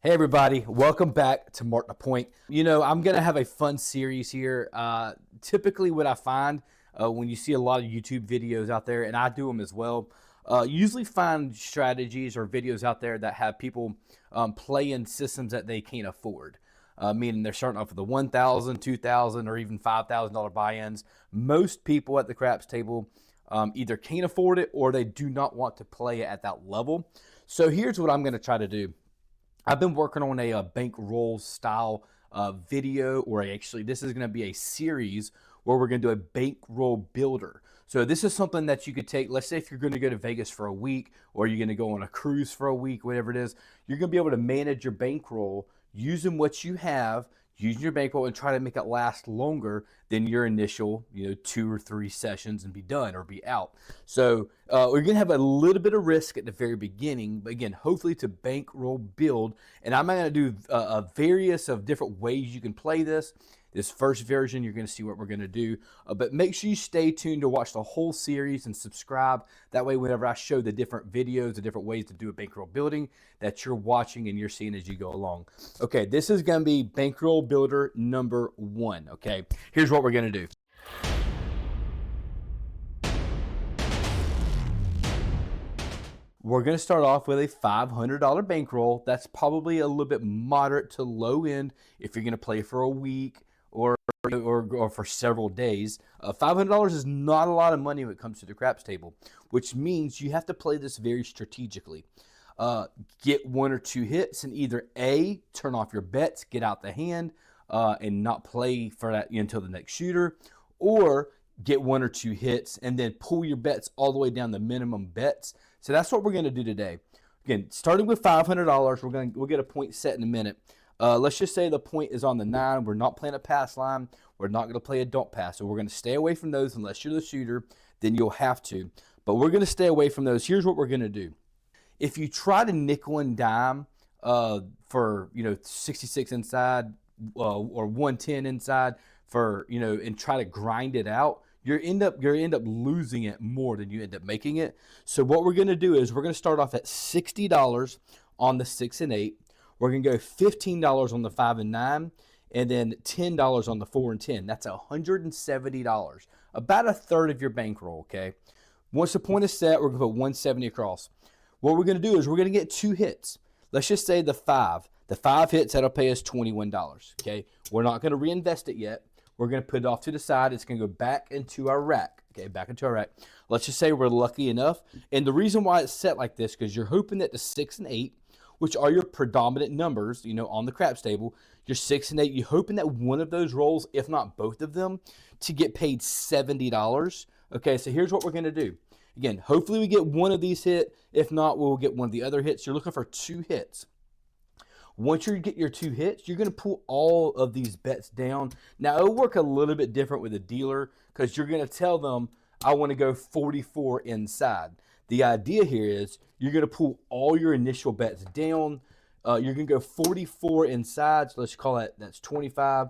Hey everybody, welcome back to Mark the Point. You know, I'm gonna have a fun series here. Typically what I find when you see a lot of YouTube videos out there, and I do them as well, usually find strategies or videos out there that have people play in systems that they can't afford. Meaning they're starting off with the $1,000, $2,000, or even $5,000 buy-ins. Most people at the craps table either can't afford it or they do not want to play it at that level. So here's what I'm gonna try to do. I've been working on a bankroll style video, or actually this is going to be a series where we're going to do a bankroll builder. So this is something that you could take, let's say if you're going to go to Vegas for a week, or you're going to go on a cruise for a week, whatever it is, you're going to be able to manage your bankroll using what you have, using your bankroll, and try to make it last longer than your initial, 2 or 3 sessions and be done or be out. So we're gonna have a little bit of risk at the very beginning, but again, hopefully to bankroll build. And I'm gonna do a various of different ways you can play this. This first version, you're going to see what we're going to do. But make sure you stay tuned to watch the whole series and subscribe. That way, whenever I show the different videos, the different ways to do a bankroll building, that you're watching and you're seeing as you go along. Okay, this is going to be bankroll builder number 1. Okay, here's what we're going to do. We're going to start off with a $500 bankroll. That's probably a little bit moderate to low end if you're going to play for a week or for several days. $500 is not a lot of money when it comes to the craps table, which means you have to play this very strategically. Get 1 or 2 hits and either A, turn off your bets, get out the hand, and not play for that until the next shooter, or get 1 or 2 hits and then pull your bets all the way down the minimum bets. So that's what we're going to do today. Again, starting with $500, we'll get a point set in a minute. Let's just say the point is on the 9. We're not playing a pass line. We're not going to play a don't pass. So we're going to stay away from those unless you're the shooter. Then you'll have to. But we're going to stay away from those. Here's what we're going to do. If you try to nickel and dime for 66 inside or 110 inside for and try to grind it out, you end up losing it more than you end up making it. So what we're going to do is we're going to start off at $60 on the 6 and 8. We're going to go $15 on the 5 and 9, and then $10 on the 4 and 10. That's $170, about a third of your bankroll. Okay. Once the point is set, we're going to put 170 across. What we're going to do is we're going to get 2 hits. Let's just say the 5. The 5 hits, that'll pay us $21. Okay. We're not going to reinvest it yet. We're going to put it off to the side. It's going to go back into our rack. Okay, back into our rack. Let's just say we're lucky enough. And the reason why it's set like this, because you're hoping that the 6 and 8, which are your predominant numbers, on the craps table, your 6 and 8, you're hoping that one of those rolls, if not both of them, to get paid $70. Okay, so here's what we're going to do. Again, hopefully we get one of these hit. If not, we'll get one of the other hits. You're looking for 2 hits. Once you get your 2 hits, you're going to pull all of these bets down. Now, it'll work a little bit different with a dealer because you're going to tell them, I want to go 44 inside. The idea here is you're going to pull all your initial bets down. You're going to go 44 inside. So let's call that's 25,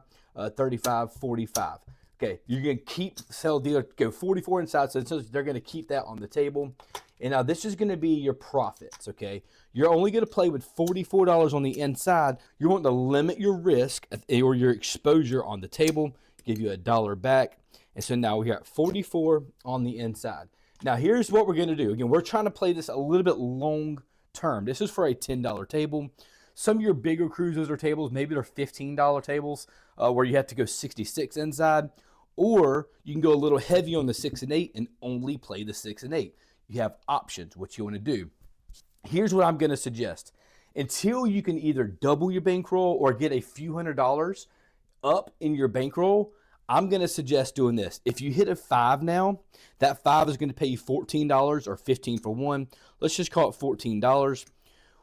35, 45. Okay, you're going to tell the dealer go 44 inside. So they're going to keep that on the table. And now this is going to be your profits, okay? You're only going to play with $44 on the inside. You want to limit your risk or your exposure on the table, give you $1 back. And so now we're at 44 on the inside. Now here's what we're going to do. Again, we're trying to play this a little bit long term. This is for a $10 table. Some of your bigger cruises or tables, maybe they're $15 tables where you have to go 66 inside. Or you can go a little heavy on the 6 and 8 and only play the 6 and 8. You have options, what you want to do. Here's what I'm going to suggest. Until you can either double your bankroll or get a few $100s up in your bankroll, I'm going to suggest doing this. If you hit a 5 now, that 5 is going to pay you $14 or 15 for 1. Let's just call it $14.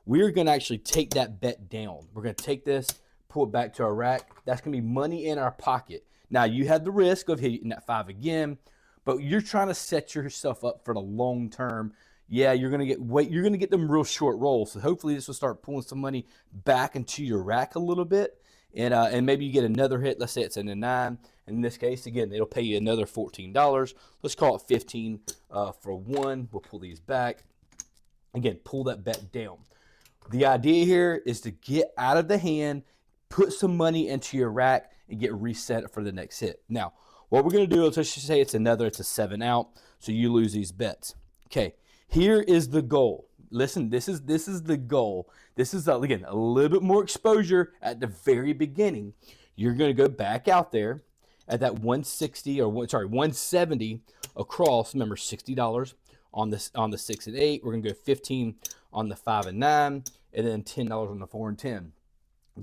We're going to actually take that bet down. We're going to take this, pull it back to our rack. That's going to be money in our pocket. Now, you have the risk of hitting that 5 again, but you're trying to set yourself up for the long term. Yeah, you're going to get them real short rolls. So hopefully this will start pulling some money back into your rack a little bit. And maybe you get another hit. Let's say it's in a 9. In this case, again, it'll pay you another $14. Let's call it 15 for 1. We'll pull these back. Again, pull that bet down. The idea here is to get out of the hand, put some money into your rack, and get reset for the next hit. Now, what we're going to do is, let's just say it's a 7 out, so you lose these bets. Okay, here is the goal. Listen, this is the goal. This is, again, a little bit more exposure at the very beginning. You're going to go back out there at that 170 across. Remember, $60 on the 6 and 8. We're going to go 15 on the 5 and 9, and then $10 on the 4 and 10.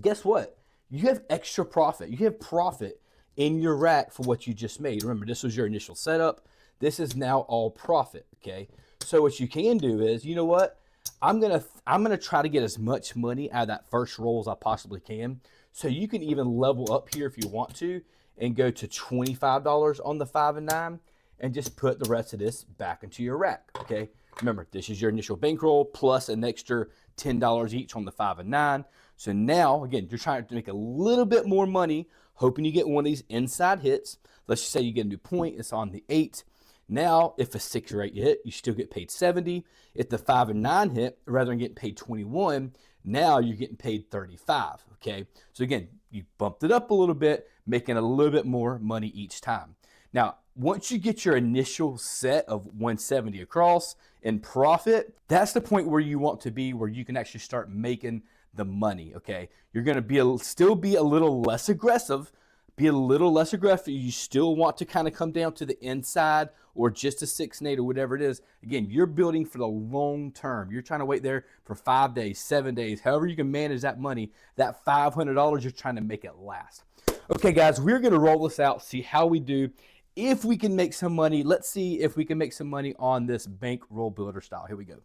Guess what? You have extra profit. You have profit in your rack for what you just made. Remember, this was your initial setup. This is now all profit, okay? So what you can do is, you know what? I'm gonna try to get as much money out of that first roll as I possibly can. So you can even level up here if you want to and go to $25 on the 5 and 9 and just put the rest of this back into your rack, okay? Remember, this is your initial bankroll plus an extra $10 each on the 5 and 9. So now, again, you're trying to make a little bit more money, hoping you get one of these inside hits. Let's just say you get a new point. It's on the 8. Now, if a 6 or 8 hit, you still get paid 70. If the 5 and 9 hit, rather than getting paid 21, now you're getting paid 35, okay? So again, you bumped it up a little bit, making a little bit more money each time. Now, once you get your initial set of 170 across in profit, that's the point where you want to be, where you can actually start making the money, okay? You're going to still be a little less aggressive, You still want to kind of come down to the inside or just a 6 and 8 or whatever it is. Again, you're building for the long term. You're trying to wait there for 5 days, 7 days, however you can manage that money. That $500, you're trying to make it last. Okay, guys, we're going to roll this out, see how we do. If we can make some money, let's see if we can make some money on this bankroll builder style. Here we go.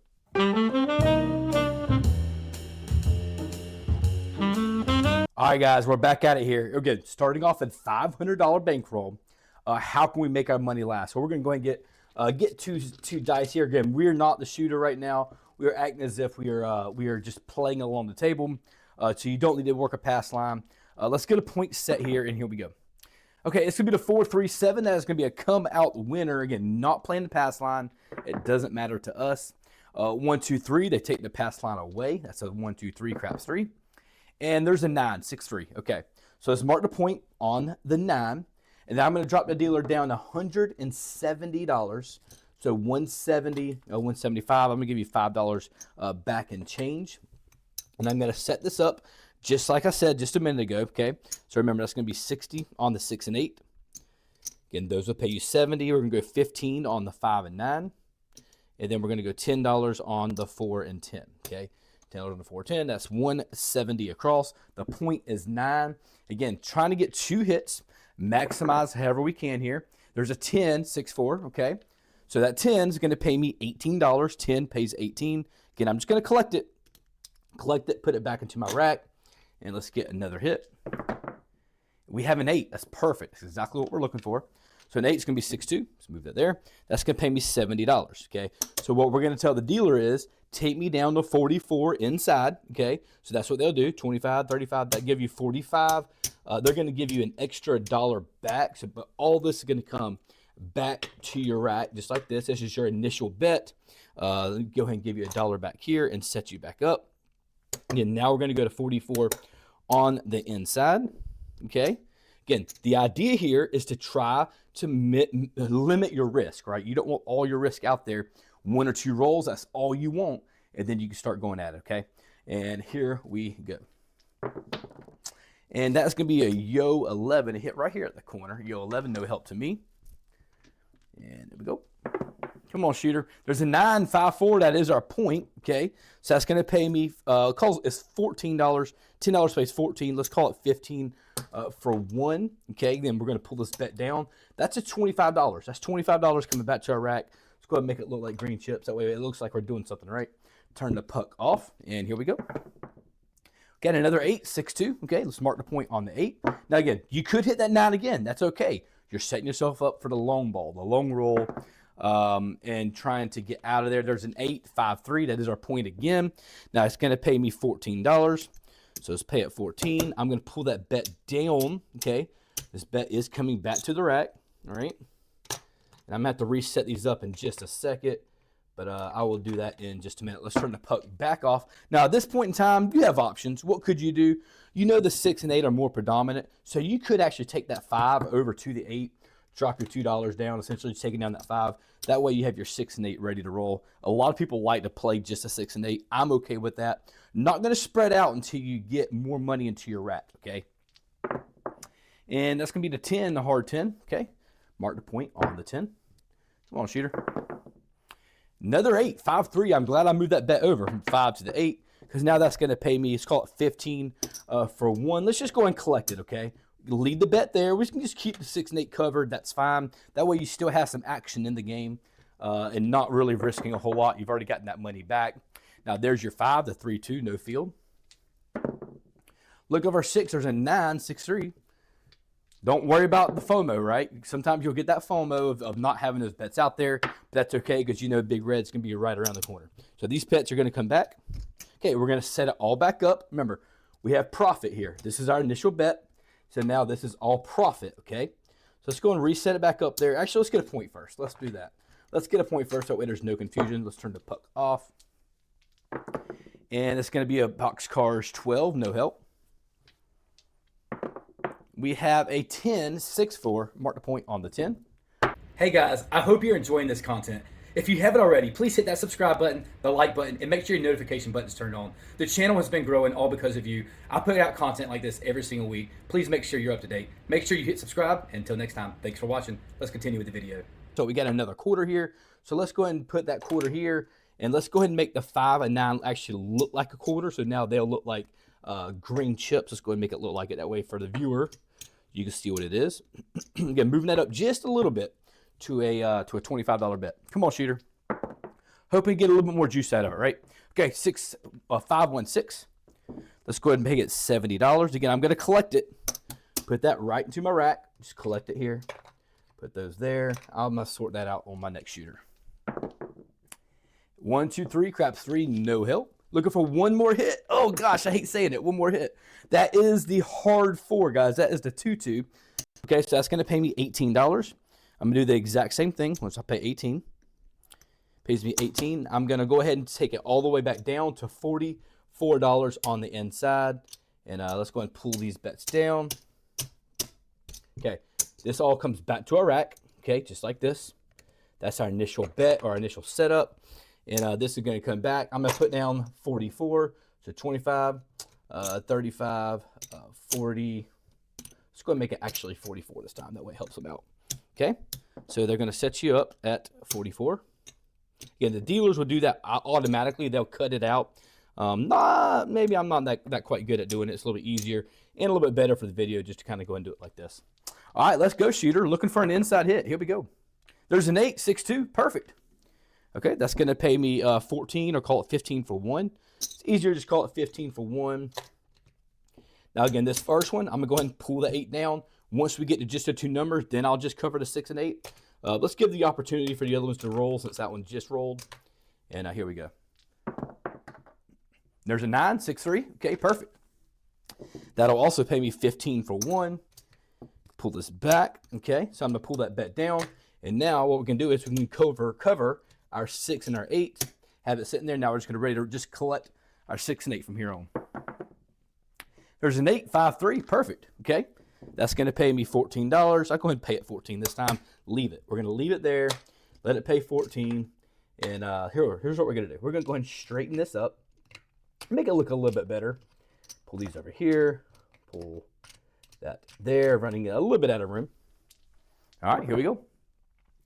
All right, guys, we're back at it here. Again, starting off at $500 bankroll. How can we make our money last? So we're going to go ahead and get two dice here. Again, we're not the shooter right now. We are acting as if we are just playing along the table. So you don't need to work a pass line. Let's get a point set here, and here we go. Okay, it's going to be the 4-3-7. That is going to be a come out winner. Again, not playing the pass line. It doesn't matter to us. 1-2-3. They take the pass line away. That's a 1-2-3 craps 3. And there's a 9, 6-3. Okay, so let's mark the point on the 9. And then I'm going to drop the dealer down to $170. So 170, 175. I'm going to give you $5 back in change. And I'm going to set this up just like I said just a minute ago. Okay, so remember that's going to be 60 on the 6 and 8. Again, those will pay you 70. We're going to go 15 on the 5 and 9. And then we're going to go $10 on the 4 and 10. Okay. $10 on the 410, that's 170 across. The point is 9. Again, trying to get 2 hits, maximize however we can here. There's a 10, 6-4, okay? So that 10 is going to pay me $18. 10 pays 18. Again, I'm just going to collect it, put it back into my rack, and let's get another hit. We have an 8. That's perfect. That's exactly what we're looking for. So an 8 is going to be 6-2. Let's move that there. That's going to pay me $70, okay? So what we're going to tell the dealer is, take me down to 44 inside, okay? So that's what they'll do, 25, 35, that give you 45. They're going to give you an extra $1 back, so, but all this is going to come back to your rack, just like this. This is your initial bet. Let me go ahead and give you $1 back here and set you back up. Again, now we're going to go to 44 on the inside, okay? Again, the idea here is to try to limit your risk, right? You don't want all your risk out there. 1 or 2 rolls, that's all you want, and then you can start going at it, okay? And here we go. And that's going to be a Yo 11, a hit right here at the corner. Yo 11, no help to me. And there we go. Come on, shooter. There's a 9, 5, 4. That is our point, okay? So that's going to pay me, it's $14. $10 pays 14. Let's call it 15 for 1, okay? Then we're going to pull this bet down. That's a $25. That's $25 coming back to our rack. Let's go ahead and make it look like green chips. That way it looks like we're doing something right. Turn the puck off, and here we go. Got another 8, 6-2. Okay, let's mark the point on the 8. Now again, you could hit that 9 again. That's okay. You're setting yourself up for the long ball, the long roll, and trying to get out of there. There's an 8, 5, 3. That is our point again. Now it's going to pay me $14. So let's pay it 14. I'm going to pull that bet down. Okay, this bet is coming back to the rack. All right, and I'm going to have to reset these up in just a second. But I will do that in just a minute. Let's turn the puck back off. Now, at this point in time, you have options. What could you do? You know the 6 and 8 are more predominant, so you could actually take that 5 over to the 8, drop your $2 down, essentially just taking down that 5. That way you have your 6 and 8 ready to roll. A lot of people like to play just a 6 and 8. I'm okay with that. Not going to spread out until you get more money into your rack, okay? And that's going to be the 10, the hard 10, okay? Mark the point on the 10. Come on, shooter. Another 8, 5-3. I'm glad I moved that bet over from 5 to the 8 because now that's going to pay me, let's call it 15 for 1. Let's just go and collect it, okay? Lead the bet there. We can just keep the 6 and 8 covered. That's fine. That way you still have some action in the game and not really risking a whole lot. You've already gotten that money back. Now there's your 5, the 3-2, no field. Look over 6, there's a 9, 6-3. Don't worry about the FOMO, right? Sometimes you'll get that FOMO of not having those bets out there. But that's okay because you know Big Red's going to be right around the corner. So these bets are going to come back. Okay, we're going to set it all back up. Remember, we have profit here. This is our initial bet. So now this is all profit, okay? So let's go and reset it back up there. Actually, let's get a point first. Let's do that. Let's get a point first. That way there's no confusion. Let's turn the puck off. And it's going to be a boxcars 12, no help. We have a 10, 6-4. Mark the point on the 10. Hey guys, I hope you're enjoying this content. If you haven't already, please hit that subscribe button, the like button, and make sure your notification button is turned on. The channel has been growing all because of you. I put out content like this every single week. Please make sure you're up to date. Make sure you hit subscribe. Until next time, thanks for watching. Let's continue with the video. So we got another quarter here. So let's go ahead and put that quarter here. And let's go ahead and make the 5 and 9 actually look like a quarter. So now they'll look like green chips. Let's go ahead and make it look like it that way for the viewer. You can see what it is. Again, moving that up just a little bit to a $25 bet. Come on, shooter. Hoping to get a little bit more juice out of it, right? Okay, 5-1-6. Let's go ahead and make it $70. Again, I'm going to collect it. Put that right into my rack. Just collect it here. Put those there. I'm going to sort that out on my next shooter. 1, 2, 3, craps 3, no help. Looking for one more hit. Oh, gosh, I hate saying it. One more hit. That is the hard 4, guys. That is the 2-2. Okay, so that's going to pay me $18. I'm going to do the exact same thing. Once I pay 18. Pays me 18. I'm going to go ahead and take it all the way back down to $44 on the inside. And let's go ahead and pull these bets down. Okay, this all comes back to our rack. Okay, just like this. That's our initial bet or our initial setup. And this is going to come back. I'm going to put down 44, so 25, 35, 40. Let's go and make it actually 44 this time. That way it helps them out. Okay, so they're going to set you up at 44. Again, the dealers will do that automatically. They'll cut it out. Maybe I'm not that quite good at doing it. It's a little bit easier and a little bit better for the video just to kind of go and do it like this. All right, let's go, shooter. Looking for an inside hit. Here we go. There's an 8, 6-2. Perfect. Okay, that's going to pay me 14 or call it 15 for 1. It's easier to just call it 15 for 1. Now, again, this first one, I'm going to go ahead and pull the 8 down. Once we get to just the 2 numbers, then I'll just cover the 6 and 8. Let's give the opportunity for the other ones to roll since that one just rolled. And here we go. There's a 9, 6-3. Okay, perfect. That'll also pay me 15 for 1. Pull this back. Okay, so I'm going to pull that bet down. And now what we can do is we can cover our 6 and our 8, have it sitting there. Now we're just going to ready to just collect our 6 and 8 from here on. There's an 8, 5-3, perfect. Okay, that's going to pay me $14. I'll go ahead and pay it 14 this time. Leave it. We're going to leave it there. Let it pay 14. And here's what we're going to do. We're going to go ahead and straighten this up, make it look a little bit better. Pull these over here. Pull that there, running a little bit out of room. All right, here we go.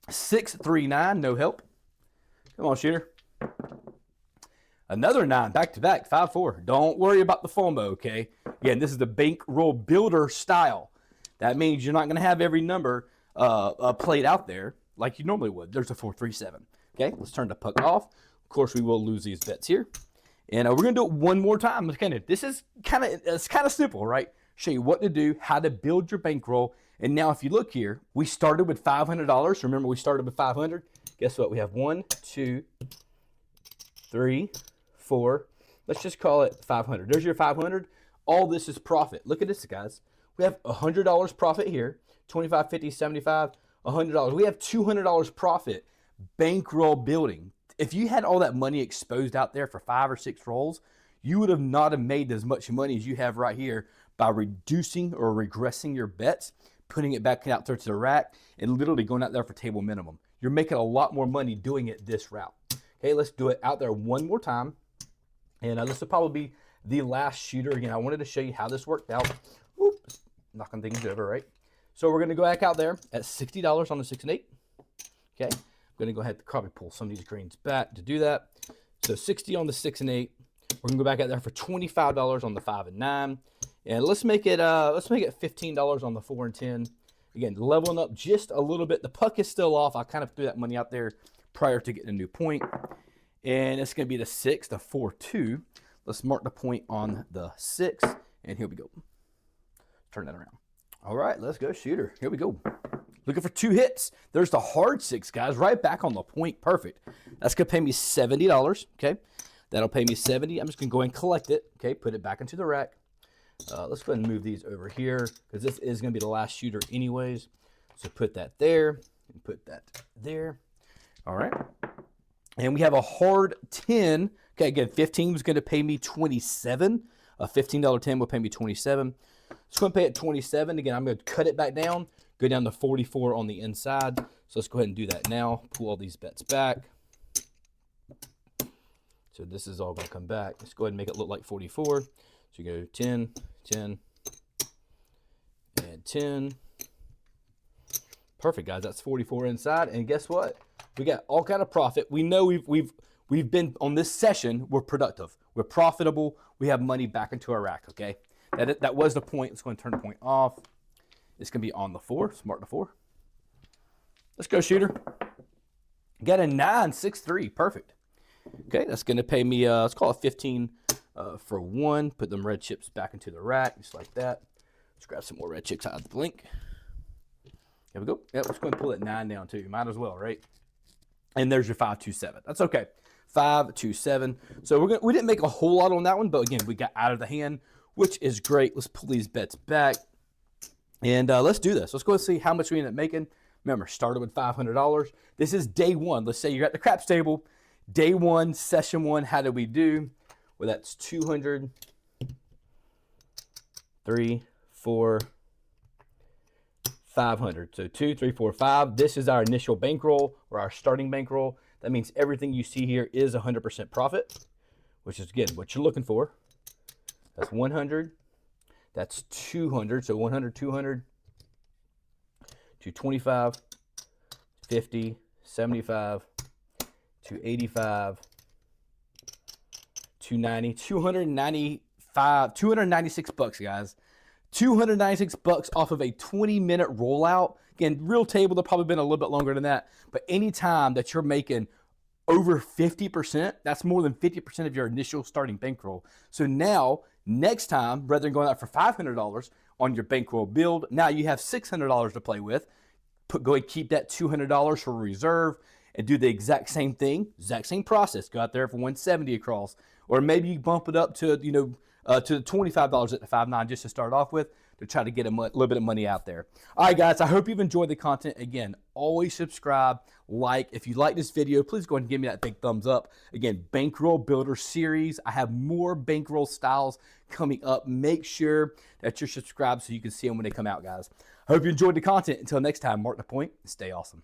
6, 3, 9, no help. Come on, shooter. Another 9, back-to-back, 5-4. Don't worry about the FOMO, okay? Again, this is the bankroll builder style. That means you're not going to have every number played out there like you normally would. There's a 4, 3, 7. Okay, let's turn the puck off. Of course, we will lose these bets here. And we're going to do it one more time. This is kind of simple, right? Show you what to do, how to build your bankroll. And now if you look here, we started with $500. Remember, we started with $500. Guess what? We have 1, 2, 3, 4. Let's just call it 500. There's your 500. All this is profit. Look at this, guys. We have $100 profit here. 25, 50, 75, $100. We have $200 profit bankroll building. if you had all that money exposed out there for 5 or 6 rolls, you would have not have made as much money as you have right here by reducing or regressing your bets, putting it back out there to the rack, and literally going out there for table minimum. You're making a lot more money doing it this route. Okay, let's do it out there one more time. And this will probably be the last shooter. Again, I wanted to show you how this worked out. Oops, knocking things over, right? So we're going to go back out there at $60 on the 6 and 8. Okay, I'm going to go ahead and probably pull some of these greens back to do that. So 60 on the 6 and 8. We're going to go back out there for $25 on the 5 and 9. And let's make it $15 on the 4 and 10. Again, leveling up just a little bit. The puck is still off. I kind of threw that money out there prior to getting a new point. And it's going to be the 6, the 4, 2. Let's mark the point on the 6. And here we go. Turn that around. All right, let's go, shooter. Here we go. Looking for 2 hits. There's the hard 6, guys. Right back on the point. Perfect. That's going to pay me $70. Okay. That'll pay me $70. I'm just going to go ahead and collect it. Okay. Put it back into the rack. Let's go ahead and move these over here because this is going to be the last shooter anyways. So put that there and put that there. All right. And we have a hard 10. Okay, again, 15 was going to pay me 27. A $15 10 will pay me 27. It's going to pay at 27. Again, I'm going to cut it back down, go down to 44 on the inside. So let's go ahead and do that now. Pull all these bets back. So this is all going to come back. Let's go ahead and make it look like 44. So you go 10, 10, and 10. Perfect, guys. That's 44 inside. And guess what? We got all kind of profit. We know we've been on this session. We're productive. We're profitable. We have money back into our rack. Okay, that was the point. Let's go and turn the point off. It's gonna be on the 4. Smart the 4. Let's go, shooter. Got a 9, 6, 3. Perfect. Okay, that's gonna pay me. Let's call it 15 for 1. Put them red chips back into the rack just like that. Let's grab some more red chips out of the blink. Here we go. Yeah, let's go and pull that 9 down too. You might as well, right? And there's your 5, 2, 7. That's okay. 5, 2, 7. So we didn't make a whole lot on that one, but again, we got out of the hand, which is great. Let's pull these bets back. And let's do this. Let's go and see how much we end up making. Remember, started with $500. This is day 1. Let's say you're at the craps table. Day 1, session 1, how did we do? Well, that's 200, 3, 4, 500. So 2, 3, 4, 5. This is our initial bankroll or our starting bankroll. That means everything you see here is 100% profit, which is, again, what you're looking for. That's 100. That's 200. So 100, 200, 225, 50, 75, 285, 290, 295, 296 bucks, guys. 296 bucks off of a 20-minute rollout. Again, real table, they've probably been a little bit longer than that. But anytime that you're making over 50%, that's more than 50% of your initial starting bankroll. So now, next time, rather than going out for $500 on your bankroll build, now you have $600 to play with. Go ahead and keep that $200 for reserve and do the exact same thing, exact same process. Go out there for 170 across. Or maybe you bump it up to, to $25 at the 5.9 just to start off with to try to get a little bit of money out there. All right, guys, I hope you've enjoyed the content. Again, always subscribe, like. If you like this video, please go ahead and give me that big thumbs up. Again, Bankroll Builder Series. I have more bankroll styles coming up. Make sure that you're subscribed so you can see them when they come out, guys. I hope you enjoyed the content. Until next time, mark the point and stay awesome.